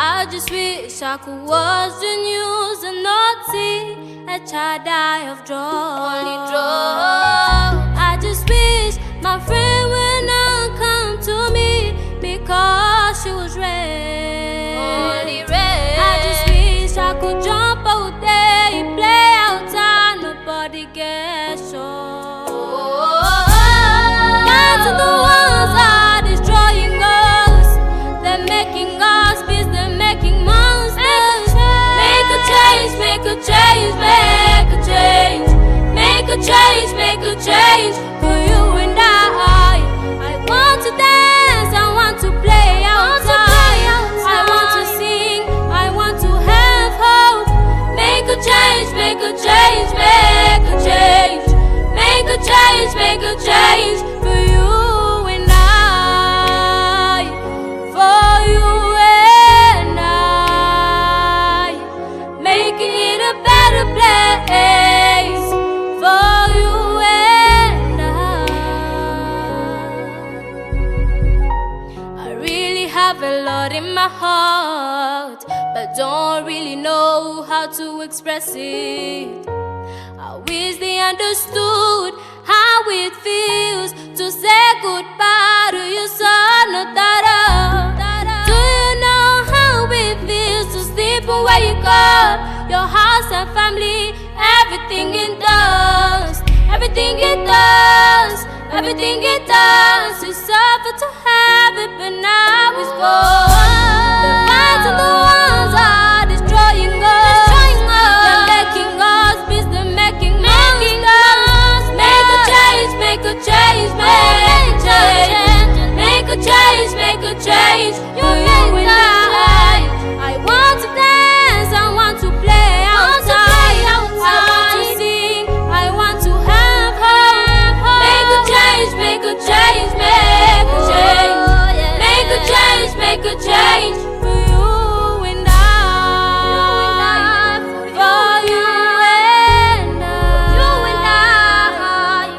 I just wish I could watch the news and not see a child die of drugs. I just wish my friend would not come to me because she was red. I just wish I could jump out there and play outside, nobody gets shot. Guns are the ones are destroying us. They're making us beasts, they're making monsters. Make a change, make a change, make a change. Make a change, make a change for you and I. I want to dance, I want to play outside. I want to sing, I want to have hope. Make a change, make a change, make a change. Make a change, make a change for you and I. For you and I. Making it a better place. For you and I really have a lot in my heart, but don't really know how to express it. I wish they understood how it feels to say goodbye to your son or daughter. Do you know how it feels to sleep and wake up? Your house and family, everything it does. Everything it does. Everything it does. You suffer to have it, but now it's gone. The fights and the ones are destroying us. They're making us beasts, they're making monsters. Make a change, make a change, make a change. Make a change, make a change for you and I. I want to dance, I want to play outside. I want to sing, I want to have hope. Make a change, make a change, make a change. Make a change, make a change for you and I. For you and I.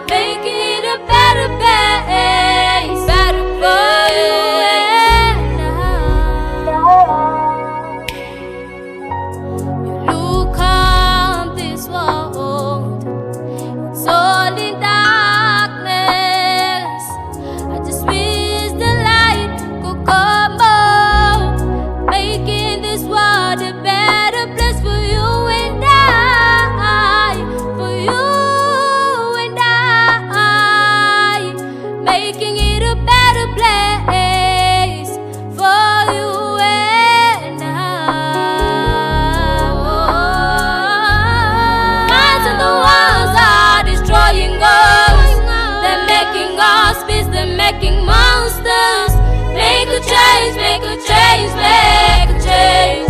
Making it a better place. Better for you and I. You look up this world, it's all in darkness. I just wish the light could come up, making this world a better place for you and I. For you and I. Making it a better place for you and I. Fights and the ones are destroying us. They're making us beasts, they're making monsters. Make a change, make a change, make a change.